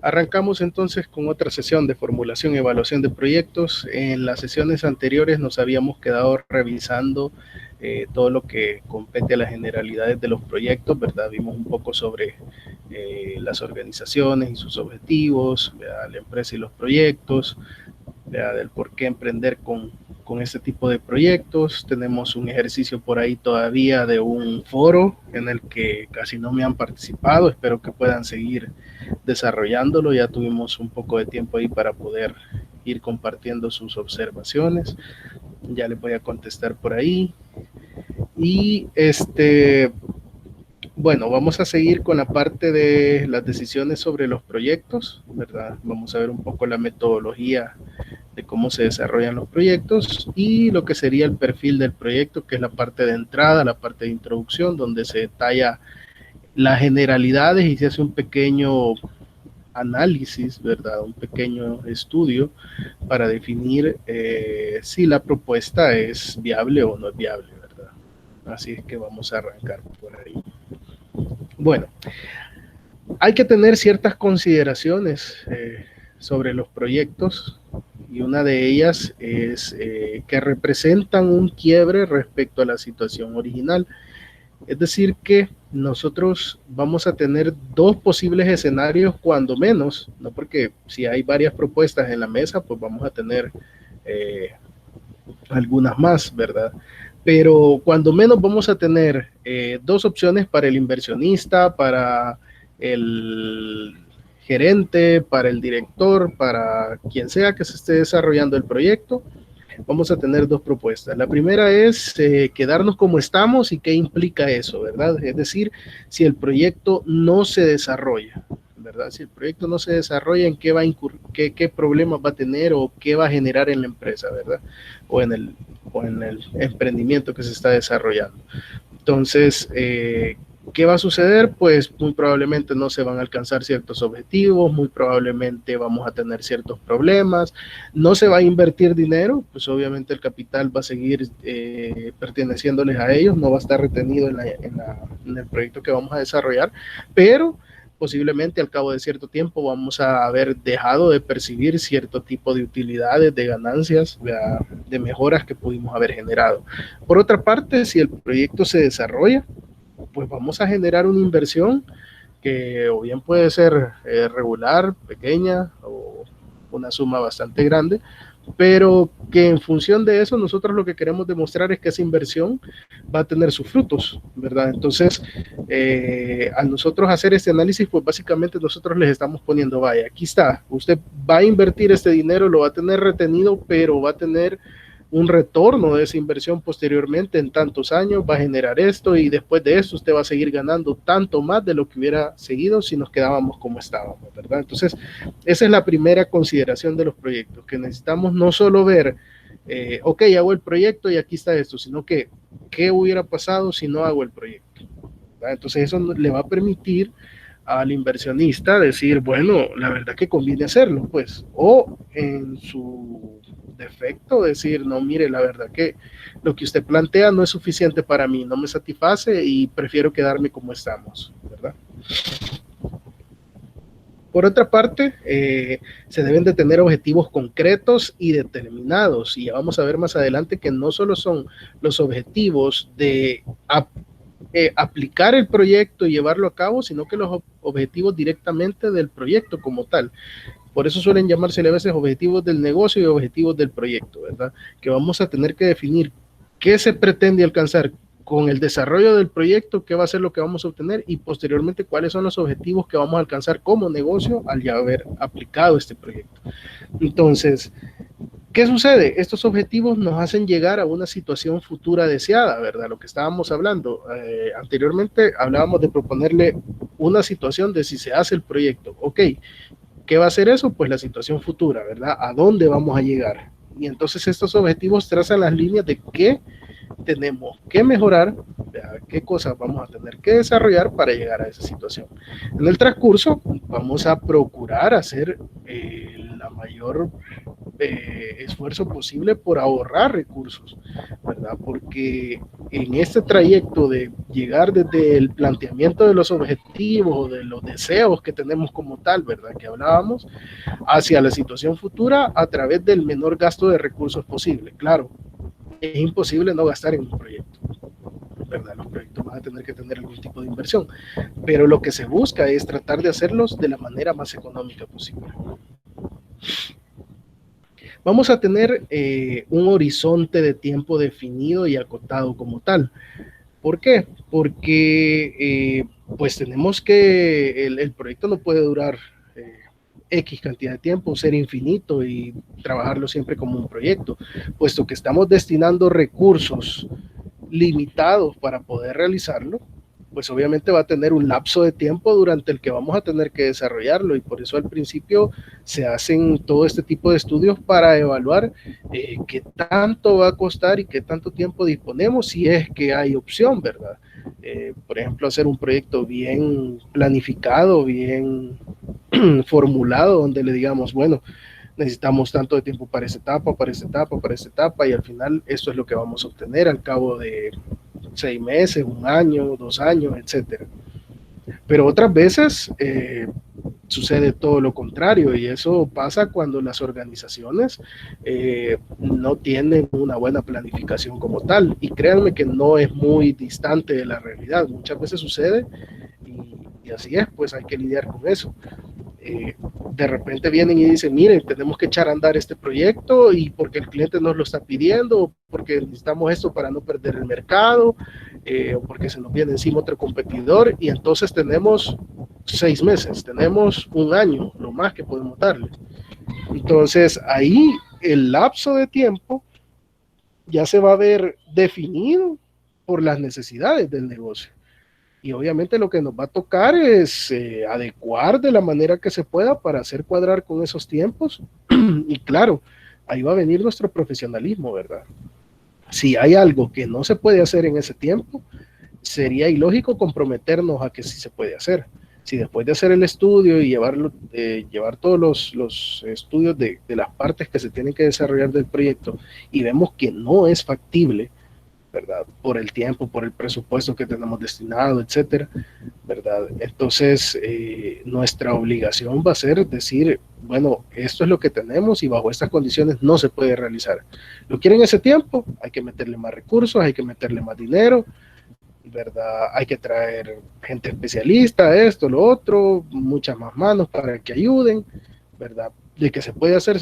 Arrancamos entonces con otra sesión de formulación y evaluación de proyectos. En las sesiones anteriores nos habíamos quedado revisando todo lo que compete a las generalidades de los proyectos, ¿verdad? Vimos un poco sobre las organizaciones y sus objetivos, ¿verdad? La empresa y los proyectos, ¿verdad? Del por qué emprender con este tipo de proyectos. Tenemos un ejercicio por ahí todavía de un foro en el que casi no me han participado. Espero que puedan seguir desarrollándolo. Ya tuvimos un poco de tiempo ahí para poder ir compartiendo sus observaciones. Ya les voy a contestar por ahí. Y bueno, vamos a seguir con la parte de las decisiones sobre los proyectos, ¿verdad? Vamos a ver un poco la metodología de cómo se desarrollan los proyectos y lo que sería el perfil del proyecto, que es la parte de entrada, la parte de introducción, donde se detalla las generalidades y se hace un pequeño análisis, ¿verdad? Un pequeño estudio para definir si la propuesta es viable o no es viable, ¿verdad? Así es que vamos a arrancar por ahí. Bueno, hay que tener ciertas consideraciones sobre los proyectos y una de ellas es que representan un quiebre respecto a la situación original. Es decir, que nosotros vamos a tener dos posibles escenarios cuando menos, ¿no? Porque si hay varias propuestas en la mesa, pues vamos a tener algunas más, ¿verdad? Pero cuando menos vamos a tener dos opciones para el inversionista, para el gerente, para el director, para quien sea que se esté desarrollando el proyecto. Vamos a tener dos propuestas. La primera es quedarnos como estamos y qué implica eso, ¿verdad? Es decir, si el proyecto no se desarrolla, ¿verdad? Si el proyecto no se desarrolla, ¿en qué va a incurrir, qué problemas va a tener o qué va a generar en la empresa, ¿verdad? O en el emprendimiento que se está desarrollando. Entonces, ¿qué va a suceder? Pues muy probablemente no se van a alcanzar ciertos objetivos, muy probablemente vamos a tener ciertos problemas, no se va a invertir dinero, pues obviamente el capital va a seguir perteneciéndoles a ellos, no va a estar retenido en el proyecto que vamos a desarrollar, pero posiblemente al cabo de cierto tiempo vamos a haber dejado de percibir cierto tipo de utilidades, de ganancias, de mejoras que pudimos haber generado. Por otra parte, si el proyecto se desarrolla, pues vamos a generar una inversión que o bien puede ser regular, pequeña o una suma bastante grande, pero que en función de eso nosotros lo que queremos demostrar es que esa inversión va a tener sus frutos, ¿verdad? Entonces, al nosotros hacer este análisis, pues básicamente nosotros les estamos poniendo, vaya, aquí está, usted va a invertir este dinero, lo va a tener retenido, pero va a tener un retorno de esa inversión posteriormente en tantos años, va a generar esto y después de eso usted va a seguir ganando tanto más de lo que hubiera seguido si nos quedábamos como estábamos, ¿verdad? Entonces, esa es la primera consideración de los proyectos, que necesitamos no solo ver, ok, hago el proyecto y aquí está esto, sino que, ¿qué hubiera pasado si no hago el proyecto? ¿Verdad? Entonces, eso le va a permitir al inversionista decir, bueno, la verdad que conviene hacerlo, pues, o en su defecto decir, no, mire, la verdad que lo que usted plantea no es suficiente para mí, no me satisface y prefiero quedarme como estamos, ¿verdad? Por otra parte, se deben de tener objetivos concretos y determinados, y ya vamos a ver más adelante que no solo son los objetivos de aplicar el proyecto y llevarlo a cabo, sino que los objetivos directamente del proyecto como tal. Por eso suelen llamarse a veces objetivos del negocio y objetivos del proyecto, ¿verdad? Que vamos a tener que definir qué se pretende alcanzar con el desarrollo del proyecto, qué va a ser lo que vamos a obtener y posteriormente cuáles son los objetivos que vamos a alcanzar como negocio al ya haber aplicado este proyecto. Entonces, ¿qué sucede? Estos objetivos nos hacen llegar a una situación futura deseada, ¿verdad? Lo que estábamos hablando anteriormente, hablábamos de proponerle una situación de si se hace el proyecto. Ok, ¿qué va a ser eso? Pues la situación futura, ¿verdad? ¿A dónde vamos a llegar? Y entonces estos objetivos trazan las líneas de qué tenemos que mejorar, qué cosas vamos a tener que desarrollar para llegar a esa situación. En el transcurso vamos a procurar hacer la mayor esfuerzo posible por ahorrar recursos, ¿verdad? Porque en este trayecto de llegar desde el planteamiento de los objetivos o de los deseos que tenemos como tal, ¿verdad? Que hablábamos, hacia la situación futura a través del menor gasto de recursos posible. Claro, es imposible no gastar en un proyecto, ¿verdad? Los proyectos van a tener que tener algún tipo de inversión, pero lo que se busca es tratar de hacerlos de la manera más económica posible. Vamos a tener un horizonte de tiempo definido y acotado como tal. ¿Por qué? Porque pues tenemos que el proyecto no puede durar X cantidad de tiempo, ser infinito y trabajarlo siempre como un proyecto, puesto que estamos destinando recursos limitados para poder realizarlo, pues obviamente va a tener un lapso de tiempo durante el que vamos a tener que desarrollarlo, y por eso al principio se hacen todo este tipo de estudios para evaluar qué tanto va a costar y qué tanto tiempo disponemos, si es que hay opción, ¿verdad? Por ejemplo, hacer un proyecto bien planificado, bien formulado, donde le digamos, bueno, necesitamos tanto de tiempo para esta etapa, para esta etapa, para esta etapa, y al final esto es lo que vamos a obtener al cabo de 6 meses, un año, 2 años, etcétera. Pero otras veces sucede todo lo contrario, y eso pasa cuando las organizaciones no tienen una buena planificación como tal, y créanme que no es muy distante de la realidad, muchas veces sucede, y así es, pues hay que lidiar con eso. De repente vienen y dicen, miren, tenemos que echar a andar este proyecto y porque el cliente nos lo está pidiendo, porque necesitamos esto para no perder el mercado, o porque se nos viene encima otro competidor, y entonces tenemos 6 meses, tenemos un año, lo más que podemos darle. Entonces ahí el lapso de tiempo ya se va a ver definido por las necesidades del negocio. Y obviamente lo que nos va a tocar es adecuar de la manera que se pueda para hacer cuadrar con esos tiempos. Y claro, ahí va a venir nuestro profesionalismo, ¿verdad? Si hay algo que no se puede hacer en ese tiempo, sería ilógico comprometernos a que sí se puede hacer. Si después de hacer el estudio y llevar todos los estudios de las partes que se tienen que desarrollar del proyecto y vemos que no es factible, ¿verdad? Por el tiempo, por el presupuesto que tenemos destinado, etcétera, ¿verdad? Entonces, nuestra obligación va a ser decir, bueno, esto es lo que tenemos y bajo estas condiciones no se puede realizar. ¿Lo quieren ese tiempo? Hay que meterle más recursos, hay que meterle más dinero, ¿verdad? Hay que traer gente especialista, esto, lo otro, muchas más manos para que ayuden, ¿verdad? De que se puede hacer,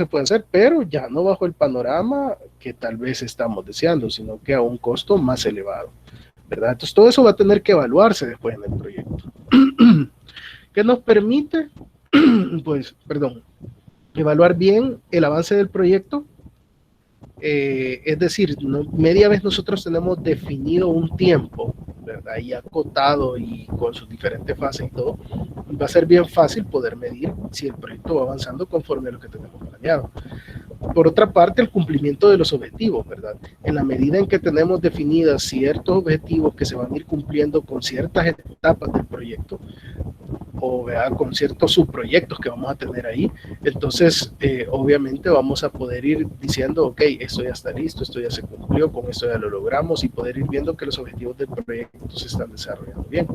pero ya no bajo el panorama que tal vez estamos deseando, sino que a un costo más elevado, ¿verdad? Entonces todo eso va a tener que evaluarse después en el proyecto. ¿Qué nos permite? Pues, perdón, evaluar bien el avance del proyecto. Es decir, media vez nosotros tenemos definido un tiempo, ¿verdad? Y acotado y con sus diferentes fases y todo, va a ser bien fácil poder medir si el proyecto va avanzando conforme a lo que tenemos planeado. Por otra parte, el cumplimiento de los objetivos, ¿verdad? En la medida en que tenemos definidas ciertos objetivos que se van a ir cumpliendo con ciertas etapas del proyecto, o ¿verdad? Con ciertos subproyectos que vamos a tener ahí, entonces obviamente vamos a poder ir diciendo, ok, esto ya está listo, esto ya se cumplió, con esto ya lo logramos, y poder ir viendo que los objetivos del proyecto se están desarrollando bien.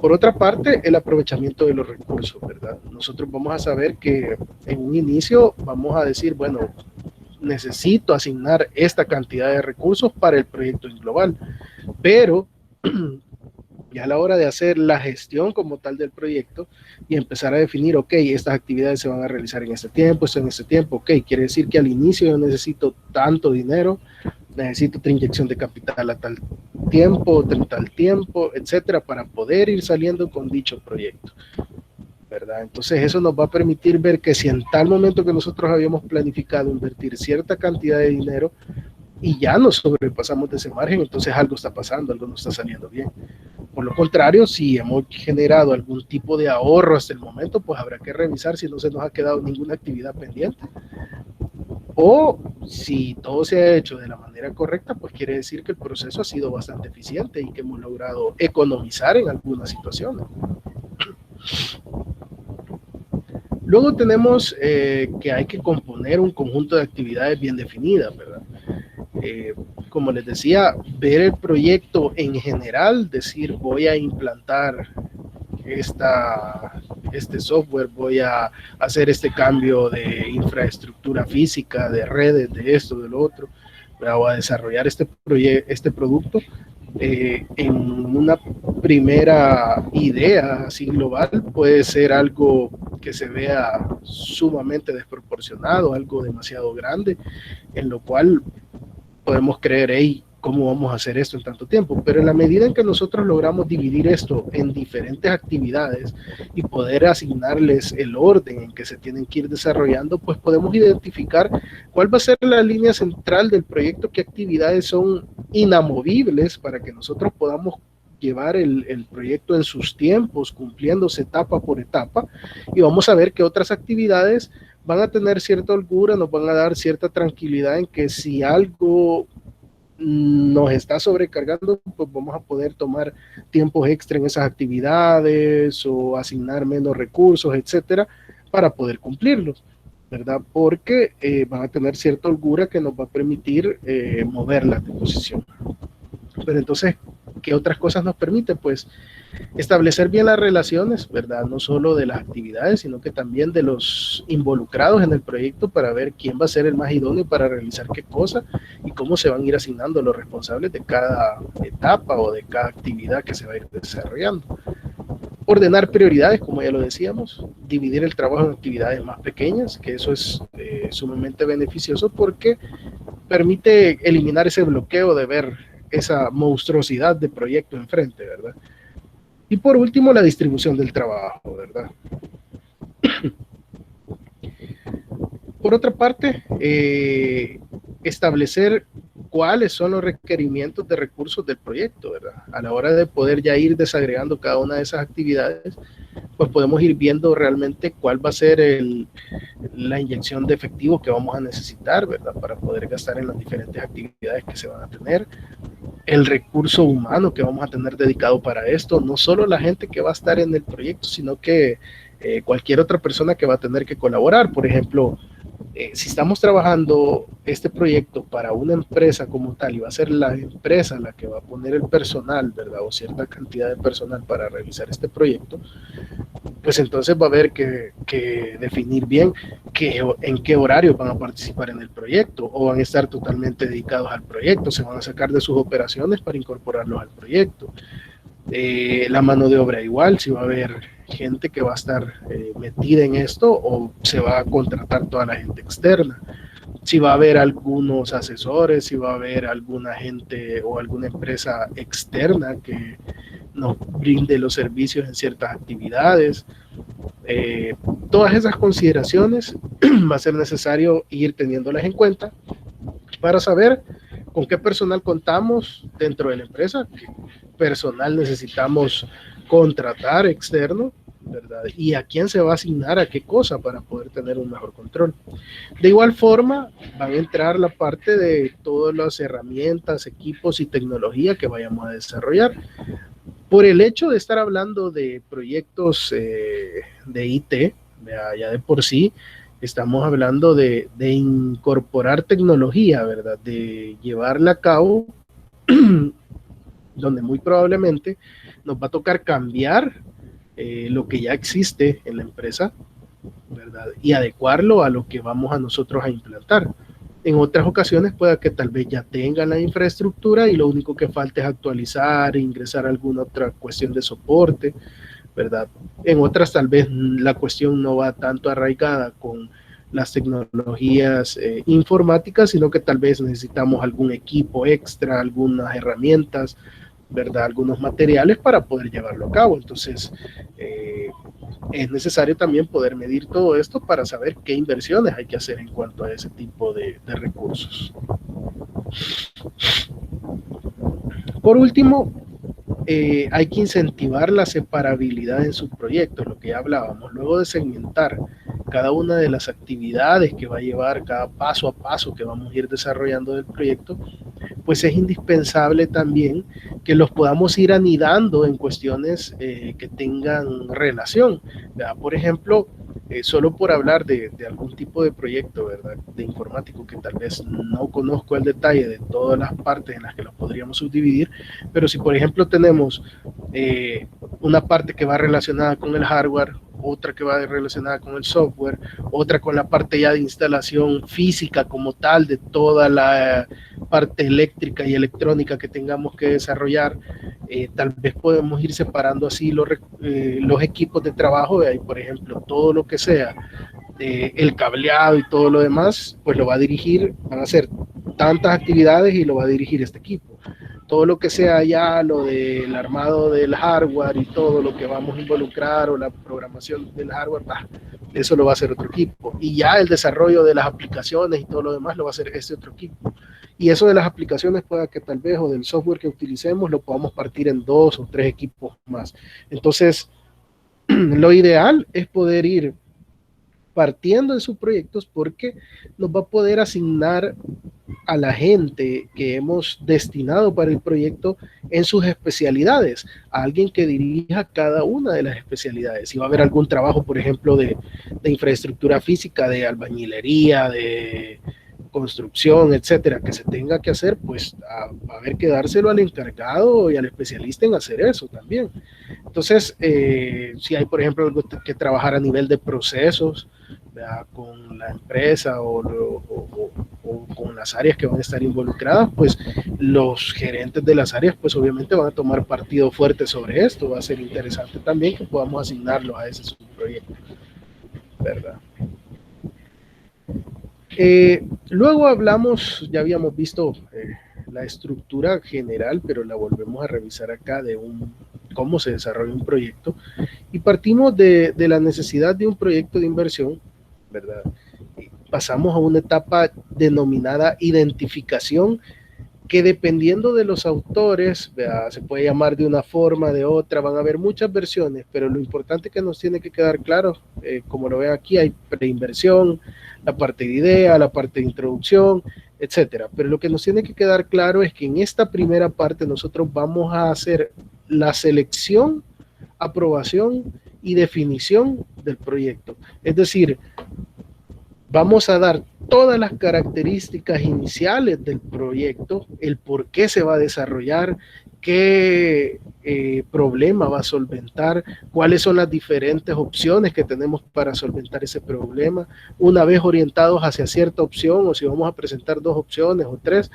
Por otra parte, el aprovechamiento de los recursos, ¿verdad? Nosotros vamos a saber que en un inicio vamos a decir, bueno, necesito asignar esta cantidad de recursos para el proyecto en global, pero ya a la hora de hacer la gestión como tal del proyecto y empezar a definir, ok, estas actividades se van a realizar en este tiempo, esto en este tiempo, ok, quiere decir que al inicio yo necesito tanto dinero, necesito otra inyección de capital a tal tiempo, etcétera, para poder ir saliendo con dicho proyecto, ¿verdad? Entonces eso nos va a permitir ver que si en tal momento que nosotros habíamos planificado invertir cierta cantidad de dinero y ya nos sobrepasamos de ese margen, entonces algo está pasando, algo no está saliendo bien. Por lo contrario, si hemos generado algún tipo de ahorro hasta el momento, pues habrá que revisar si no se nos ha quedado ninguna actividad pendiente. O si todo se ha hecho de la manera correcta, pues quiere decir que el proceso ha sido bastante eficiente y que hemos logrado economizar en algunas situaciones. Luego tenemos que hay que componer un conjunto de actividades bien definidas, ¿verdad? Como les decía, ver el proyecto en general, decir voy a implantar este software, voy a hacer este cambio de infraestructura física, de redes, de esto, de lo otro, voy a desarrollar este producto. En una primera idea así global puede ser algo que se vea sumamente desproporcionado, algo demasiado grande, en lo cual podemos creer, hey, ¿cómo vamos a hacer esto en tanto tiempo? Pero en la medida en que nosotros logramos dividir esto en diferentes actividades y poder asignarles el orden en que se tienen que ir desarrollando, pues podemos identificar cuál va a ser la línea central del proyecto, qué actividades son inamovibles para que nosotros podamos llevar el proyecto en sus tiempos, cumpliéndose etapa por etapa, y vamos a ver que otras actividades van a tener cierta holgura, nos van a dar cierta tranquilidad en que si algo nos está sobrecargando, pues vamos a poder tomar tiempos extra en esas actividades o asignar menos recursos, etcétera, para poder cumplirlos, ¿verdad? Porque van a tener cierta holgura que nos va a permitir moverlas de posición. Pero entonces, ¿qué otras cosas nos permite? Pues establecer bien las relaciones, ¿verdad? No solo de las actividades, sino que también de los involucrados en el proyecto para ver quién va a ser el más idóneo para realizar qué cosa y cómo se van a ir asignando los responsables de cada etapa o de cada actividad que se va a ir desarrollando. Ordenar prioridades, como ya lo decíamos, dividir el trabajo en actividades más pequeñas, que eso es sumamente beneficioso porque permite eliminar ese bloqueo de ver esa monstruosidad de proyecto enfrente, ¿verdad? Y por último, la distribución del trabajo, ¿verdad? Por otra parte, establecer cuáles son los requerimientos de recursos del proyecto, ¿verdad? A la hora de poder ya ir desagregando cada una de esas actividades, pues podemos ir viendo realmente cuál va a ser la inyección de efectivo que vamos a necesitar, ¿verdad? Para poder gastar en las diferentes actividades que se van a tener, el recurso humano que vamos a tener dedicado para esto, no solo la gente que va a estar en el proyecto, sino que cualquier otra persona que va a tener que colaborar. Por ejemplo, si estamos trabajando este proyecto para una empresa como tal y va a ser la empresa la que va a poner el personal, ¿verdad? O cierta cantidad de personal para realizar este proyecto, pues entonces va a haber que definir bien en qué horario van a participar en el proyecto o van a estar totalmente dedicados al proyecto, se van a sacar de sus operaciones para incorporarlos al proyecto. La mano de obra igual, si va a haber gente que va a estar metida en esto o se va a contratar toda la gente externa. Si va a haber algunos asesores, si va a haber alguna gente o alguna empresa externa que nos brinde los servicios en ciertas actividades. Todas esas consideraciones va a ser necesario ir teniéndolas en cuenta para saber con qué personal contamos dentro de la empresa, qué personal necesitamos contratar externo, ¿verdad? Y a quién se va a asignar a qué cosa para poder tener un mejor control. De igual forma, van a entrar la parte de todas las herramientas, equipos y tecnología que vayamos a desarrollar. Por el hecho de estar hablando de proyectos de IT, ya de por sí, estamos hablando de incorporar tecnología, ¿verdad? De llevarla a cabo, donde muy probablemente nos va a tocar cambiar lo que ya existe en la empresa, ¿verdad? Y adecuarlo a lo que vamos a nosotros a implantar. En otras ocasiones pueda que tal vez ya tengan la infraestructura y lo único que falta es actualizar, ingresar alguna otra cuestión de soporte, ¿verdad? En otras tal vez la cuestión no va tanto arraigada con las tecnologías informáticas, sino que tal vez necesitamos algún equipo extra, algunas herramientas, ¿verdad? Algunos materiales para poder llevarlo a cabo. Entonces, es necesario también poder medir todo esto para saber qué inversiones hay que hacer en cuanto a ese tipo de recursos. Por último, hay que incentivar la separabilidad en sus proyectos, lo que ya hablábamos, luego de segmentar cada una de las actividades que va a llevar, cada paso a paso que vamos a ir desarrollando del proyecto, pues es indispensable también que los podamos ir anidando en cuestiones que tengan relación. ¿Verdad? Por ejemplo, solo por hablar de algún tipo de proyecto, ¿verdad? De informático que tal vez no conozco el detalle de todas las partes en las que lo podríamos subdividir, pero si por ejemplo tenemos una parte que va relacionada con el hardware, otra que va relacionada con el software, otra con la parte ya de instalación física como tal de toda la parte eléctrica y electrónica que tengamos que desarrollar, tal vez podemos ir separando así los equipos de trabajo, y por ejemplo todo lo que sea el cableado y todo lo demás, pues lo va a dirigir, van a ser tantas actividades y lo va a dirigir este equipo. Todo lo que sea ya lo del armado del hardware y todo lo que vamos a involucrar o la programación del hardware, bah, eso lo va a hacer otro equipo. Y ya el desarrollo de las aplicaciones y todo lo demás lo va a hacer este otro equipo. Y eso de las aplicaciones pueda que tal vez o del software que utilicemos lo podamos partir en 2 o 3 equipos más. Entonces, lo ideal es poder ir partiendo en sus proyectos porque nos va a poder asignar a la gente que hemos destinado para el proyecto en sus especialidades, a alguien que dirija cada una de las especialidades. Si va a haber algún trabajo, por ejemplo, de infraestructura física, de albañilería, de construcción, etcétera, que se tenga que hacer, pues a ver que dárselo al encargado y al especialista en hacer eso también. Entonces, si hay, por ejemplo, algo que trabajar a nivel de procesos, ¿verdad? Con la empresa o con las áreas que van a estar involucradas, pues los gerentes de las áreas, pues obviamente van a tomar partido fuerte sobre esto. Va a ser interesante también que podamos asignarlo a ese subproyecto, ¿verdad? Luego hablamos, ya habíamos visto la estructura general, pero la volvemos a revisar acá de cómo se desarrolla un proyecto y partimos de la necesidad de un proyecto de inversión, ¿verdad? Pasamos a una etapa denominada identificación, que dependiendo de los autores, ¿verdad? Se puede llamar de una forma, de otra, van a haber muchas versiones, pero lo importante que nos tiene que quedar claro, como lo ven aquí, hay preinversión, la parte de idea, la parte de introducción, etcétera. Pero lo que nos tiene que quedar claro es que en esta primera parte nosotros vamos a hacer la selección, aprobación y definición del proyecto. Es decir, vamos a dar todas las características iniciales del proyecto, el por qué se va a desarrollar, qué problema va a solventar, cuáles son las diferentes opciones que tenemos para solventar ese problema. Una vez orientados hacia cierta opción, o si vamos a presentar 2 opciones o 3,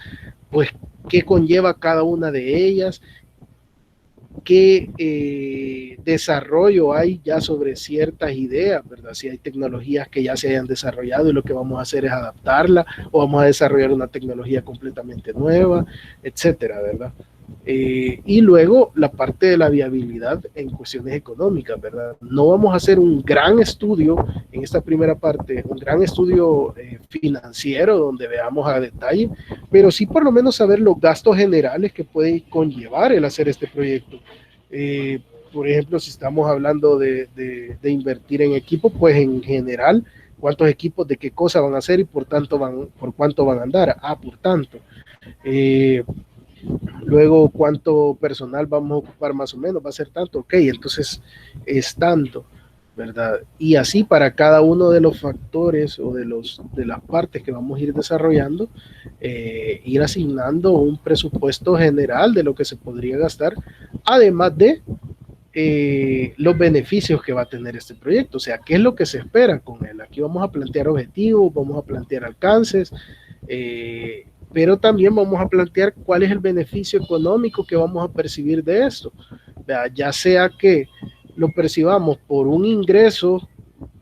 pues qué conlleva cada una de ellas, qué desarrollo hay ya sobre ciertas ideas, ¿verdad? Si hay tecnologías que ya se hayan desarrollado y lo que vamos a hacer es adaptarla, o vamos a desarrollar una tecnología completamente nueva, etcétera, ¿verdad? Y luego la parte de la viabilidad en cuestiones económicas, ¿verdad? No vamos a hacer un gran estudio en esta primera parte, un gran estudio financiero donde veamos a detalle, pero sí por lo menos saber los gastos generales que puede conllevar el hacer este proyecto. Por ejemplo, si estamos hablando de invertir en equipo, pues en general, cuántos equipos de qué cosa van a hacer y por cuánto van a andar. Por tanto. Luego, ¿cuánto personal vamos a ocupar más o menos? Va a ser tanto, ok, entonces es tanto, ¿verdad? Y así para cada uno de los factores o de las partes que vamos a ir desarrollando, ir asignando un presupuesto general de lo que se podría gastar, además de los beneficios que va a tener este proyecto, o sea, qué es lo que se espera con él. Aquí vamos a plantear objetivos, vamos a plantear alcances, pero también vamos a plantear cuál es el beneficio económico que vamos a percibir de esto, ya sea que lo percibamos por un ingreso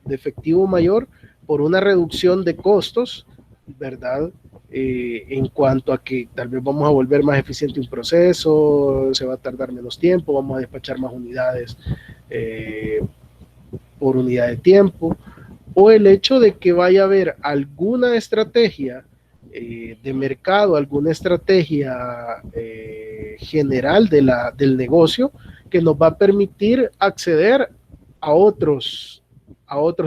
de efectivo mayor, por una reducción de costos, ¿verdad? En cuanto a que tal vez vamos a volver más eficiente un proceso, se va a tardar menos tiempo, vamos a despachar más unidades por unidad de tiempo, o el hecho de que vaya a haber alguna estrategia de mercado, alguna estrategia general del negocio que nos va a permitir acceder a otros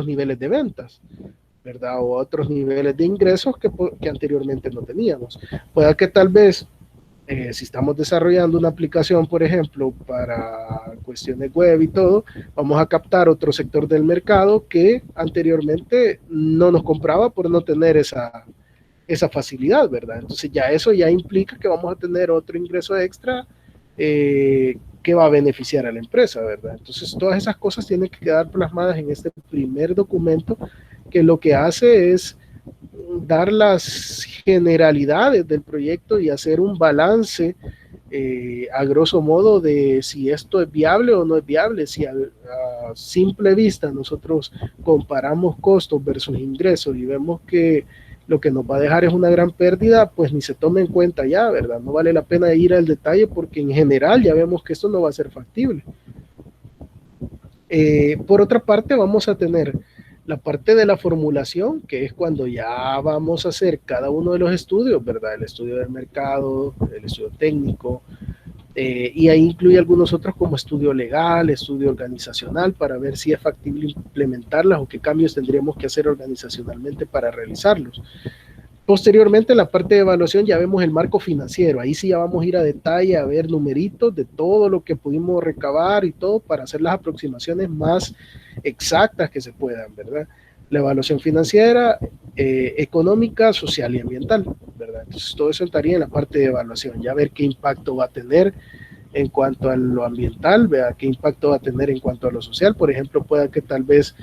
niveles de ventas, ¿verdad? O a otros niveles de ingresos que anteriormente no teníamos. Pueda que tal vez Si estamos desarrollando una aplicación, por ejemplo, para cuestiones web y todo, vamos a captar otro sector del mercado que anteriormente no nos compraba por no tener esa facilidad, ¿verdad? Entonces ya eso ya implica que vamos a tener otro ingreso extra que va a beneficiar a la empresa, ¿verdad? Entonces todas esas cosas tienen que quedar plasmadas en este primer documento que lo que hace es dar las generalidades del proyecto y hacer un balance a grosso modo de si esto es viable o no es viable, si a simple vista nosotros comparamos costos versus ingresos y vemos que lo que nos va a dejar es una gran pérdida, pues ni se tome en cuenta ya, ¿verdad? No vale la pena ir al detalle porque en general ya vemos que esto no va a ser factible. Por otra parte, vamos a tener la parte de la formulación, que es cuando ya vamos a hacer cada uno de los estudios, ¿verdad? El estudio del mercado, el estudio técnico, y ahí incluye algunos otros como estudio legal, estudio organizacional, para ver si es factible implementarlas o qué cambios tendríamos que hacer organizacionalmente para realizarlos. Posteriormente, en la parte de evaluación ya vemos el marco financiero. Ahí sí ya vamos a ir a detalle a ver numeritos de todo lo que pudimos recabar y todo para hacer las aproximaciones más exactas que se puedan, ¿verdad? La evaluación financiera, económica, social y ambiental, ¿verdad? Entonces todo eso estaría en la parte de evaluación, ya ver qué impacto va a tener en cuanto a lo ambiental, vea qué impacto va a tener en cuanto a lo social. Por ejemplo, pueda que tal vez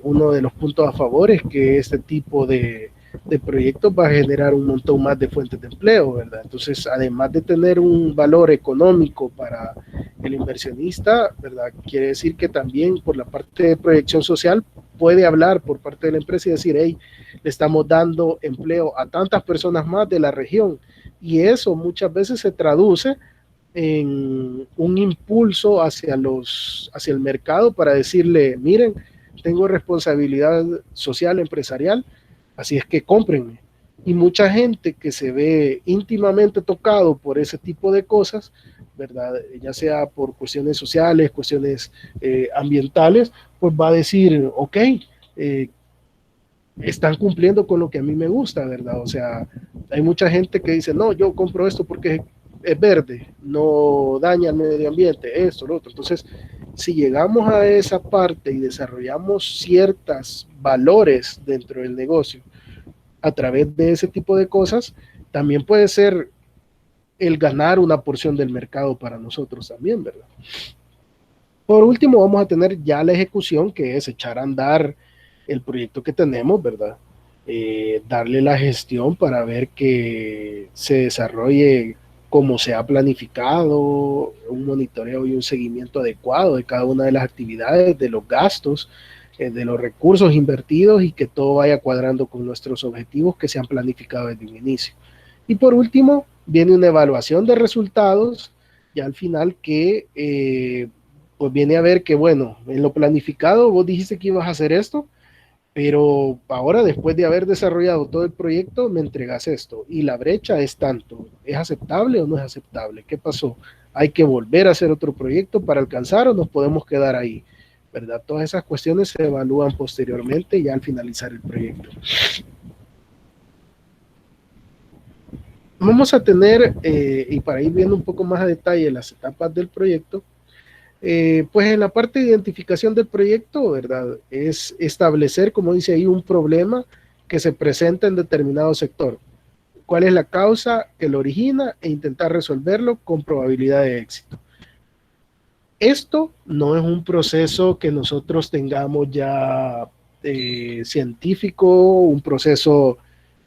uno de los puntos a favor es que este tipo de proyectos va a generar un montón más de fuentes de empleo, ¿verdad? Entonces, además de tener un valor económico para el inversionista, ¿verdad? Quiere decir que también por la parte de proyección social puede hablar por parte de la empresa y decir, hey, le estamos dando empleo a tantas personas más de la región. Y eso muchas veces se traduce en un impulso hacia el mercado para decirle, miren, tengo responsabilidad social empresarial, así es que cómprenme. Y mucha gente que se ve íntimamente tocado por ese tipo de cosas, ¿verdad? Ya sea por cuestiones sociales, cuestiones ambientales, pues va a decir, ok, están cumpliendo con lo que a mí me gusta, ¿verdad? O sea, hay mucha gente que dice, no, yo compro esto porque es verde, no daña al medio ambiente, esto, lo otro. Entonces, si llegamos a esa parte y desarrollamos ciertos valores dentro del negocio a través de ese tipo de cosas, también puede ser el ganar una porción del mercado para nosotros también, ¿verdad? Por último, vamos a tener ya la ejecución, que es echar a andar el proyecto que tenemos, ¿verdad? Darle la gestión para ver que se desarrolle como se ha planificado, un monitoreo y un seguimiento adecuado de cada una de las actividades, de los gastos, de los recursos invertidos y que todo vaya cuadrando con nuestros objetivos que se han planificado desde un inicio. Y por último, viene una evaluación de resultados, ya al final que pues viene a ver que, bueno, en lo planificado vos dijiste que ibas a hacer esto, pero ahora después de haber desarrollado todo el proyecto, me entregas esto y la brecha es tanto. ¿Es aceptable o no es aceptable? ¿Qué pasó? ¿Hay que volver a hacer otro proyecto para alcanzar o nos podemos quedar ahí? ¿Verdad? Todas esas cuestiones se evalúan posteriormente ya al finalizar el proyecto. Vamos a tener, y para ir viendo un poco más a detalle las etapas del proyecto, pues en la parte de identificación del proyecto, ¿verdad? Es establecer, como dice ahí, un problema que se presenta en determinado sector. ¿Cuál es la causa que lo origina e intentar resolverlo con probabilidad de éxito? Esto no es un proceso que nosotros tengamos ya científico, un proceso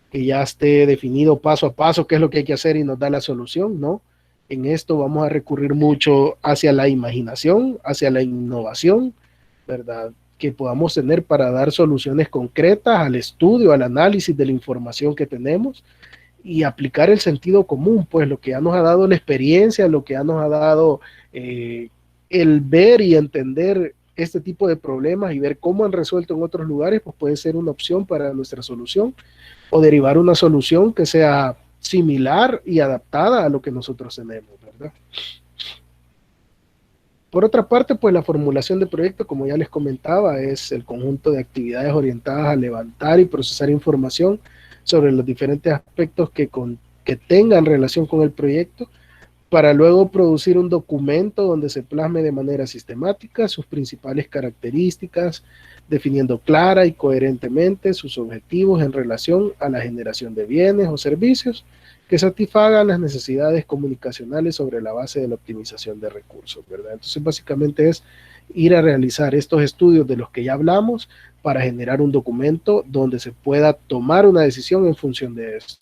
que ya esté definido paso a paso qué es lo que hay que hacer y nos da la solución, ¿no? En esto vamos a recurrir mucho hacia la imaginación, hacia la innovación, ¿verdad? Que podamos tener para dar soluciones concretas al estudio, al análisis de la información que tenemos y aplicar el sentido común, pues lo que ya nos ha dado la experiencia, lo que ya nos ha dado el ver y entender este tipo de problemas y ver cómo han resuelto en otros lugares, pues puede ser una opción para nuestra solución o derivar una solución que sea similar y adaptada a lo que nosotros tenemos, ¿verdad? Por otra parte, pues la formulación de proyecto, como ya les comentaba, es el conjunto de actividades orientadas a levantar y procesar información sobre los diferentes aspectos que que tengan relación con el proyecto, para luego producir un documento donde se plasme de manera sistemática sus principales características, definiendo clara y coherentemente sus objetivos en relación a la generación de bienes o servicios que satisfagan las necesidades comunicacionales sobre la base de la optimización de recursos, ¿verdad? Entonces, básicamente es ir a realizar estos estudios de los que ya hablamos para generar un documento donde se pueda tomar una decisión en función de esto.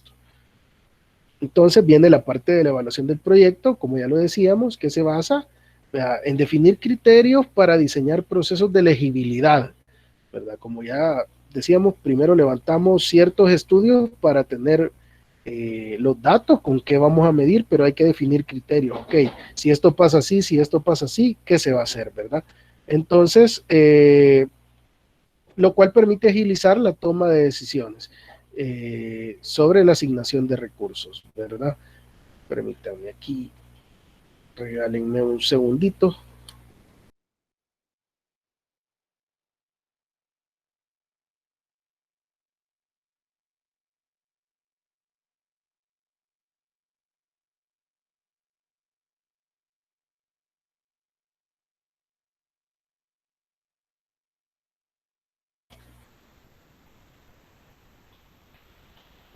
Entonces viene la parte de la evaluación del proyecto, como ya lo decíamos, que se basa en definir criterios para diseñar procesos de elegibilidad, ¿verdad? Como ya decíamos, primero levantamos ciertos estudios para tener los datos con qué vamos a medir, pero hay que definir criterios. Ok, si esto pasa así, si esto pasa así, ¿qué se va a hacer, verdad? Entonces, lo cual permite agilizar la toma de decisiones sobre la asignación de recursos, ¿verdad? Permítanme aquí, regálenme un segundito.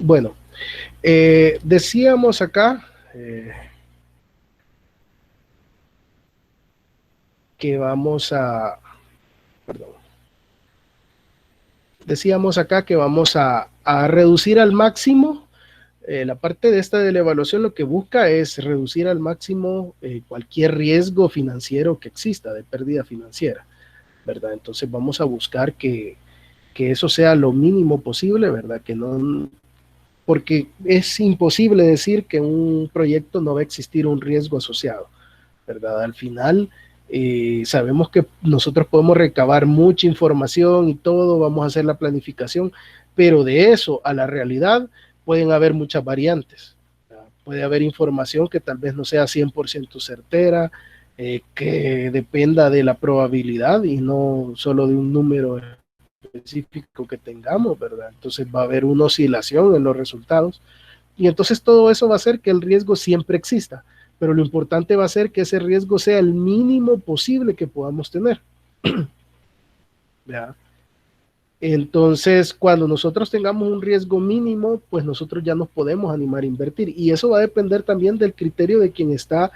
Bueno, decíamos acá que vamos a, perdón, decíamos acá que vamos a reducir al máximo. La parte de esta de la evaluación lo que busca es reducir al máximo cualquier riesgo financiero que exista de pérdida financiera, ¿verdad? Entonces vamos a buscar que eso sea lo mínimo posible, ¿verdad? Que no, porque es imposible decir que en un proyecto no va a existir un riesgo asociado, ¿verdad? Al final sabemos que nosotros podemos recabar mucha información y todo, vamos a hacer la planificación, pero de eso a la realidad pueden haber muchas variantes. ¿Verdad? Puede haber información que tal vez no sea 100% certera, que dependa de la probabilidad y no solo de un número específico que tengamos, ¿verdad? Entonces va a haber una oscilación en los resultados y entonces todo eso va a hacer que el riesgo siempre exista, pero lo importante va a ser que ese riesgo sea el mínimo posible que podamos tener. ¿Ya? Entonces, cuando nosotros tengamos un riesgo mínimo, pues nosotros ya nos podemos animar a invertir. Y eso va a depender también del criterio de quien está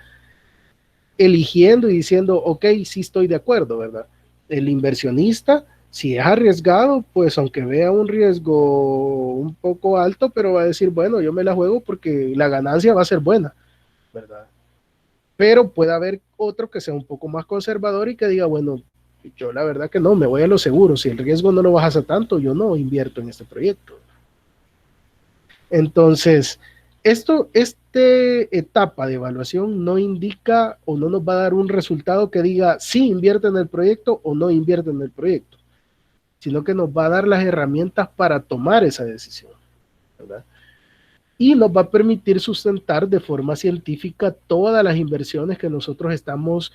eligiendo y diciendo, ok, sí estoy de acuerdo, ¿verdad? El inversionista, si es arriesgado, pues aunque vea un riesgo un poco alto, pero va a decir, bueno, yo me la juego porque la ganancia va a ser buena, ¿verdad? Pero puede haber otro que sea un poco más conservador y que diga, bueno, yo la verdad que no, me voy a lo seguro, si el riesgo no lo bajas a tanto, yo no invierto en este proyecto. Entonces, etapa de evaluación no indica o no nos va a dar un resultado que diga sí invierte en el proyecto o no invierte en el proyecto, sino que nos va a dar las herramientas para tomar esa decisión, ¿verdad? Y nos va a permitir sustentar de forma científica todas las inversiones que nosotros estamos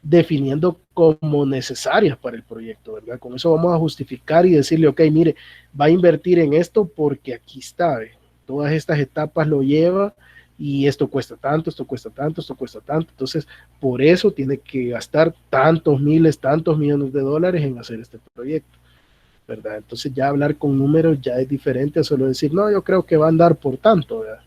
definiendo como necesarias para el proyecto, ¿verdad? Con eso vamos a justificar y decirle, ok, mire, va a invertir en esto porque aquí está, ¿ve? Todas estas etapas lo lleva y esto cuesta tanto, esto cuesta tanto, esto cuesta tanto. Entonces, por eso tiene que gastar tantos miles, tantos millones de dólares en hacer este proyecto, ¿verdad? Entonces ya hablar con números ya es diferente a solo decir, no, yo creo que va a andar por tanto, ¿verdad?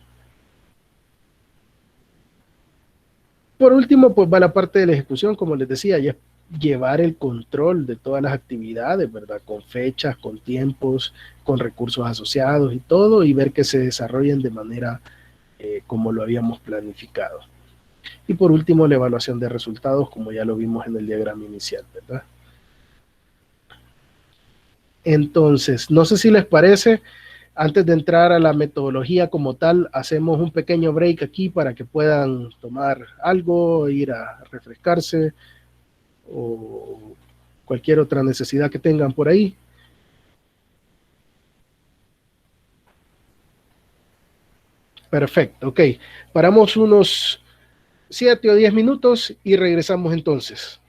Por último, pues va la parte de la ejecución, como les decía, ya llevar el control de todas las actividades, ¿verdad? Con fechas, con tiempos, con recursos asociados y todo, y ver que se desarrollen de manera como lo habíamos planificado. Y por último, la evaluación de resultados, como ya lo vimos en el diagrama inicial, ¿verdad? Entonces, no sé si les parece, antes de entrar a la metodología como tal, hacemos un pequeño break aquí para que puedan tomar algo, ir a refrescarse o cualquier otra necesidad que tengan por ahí. Perfecto, ok. Paramos unos 7 o 10 minutos y regresamos entonces.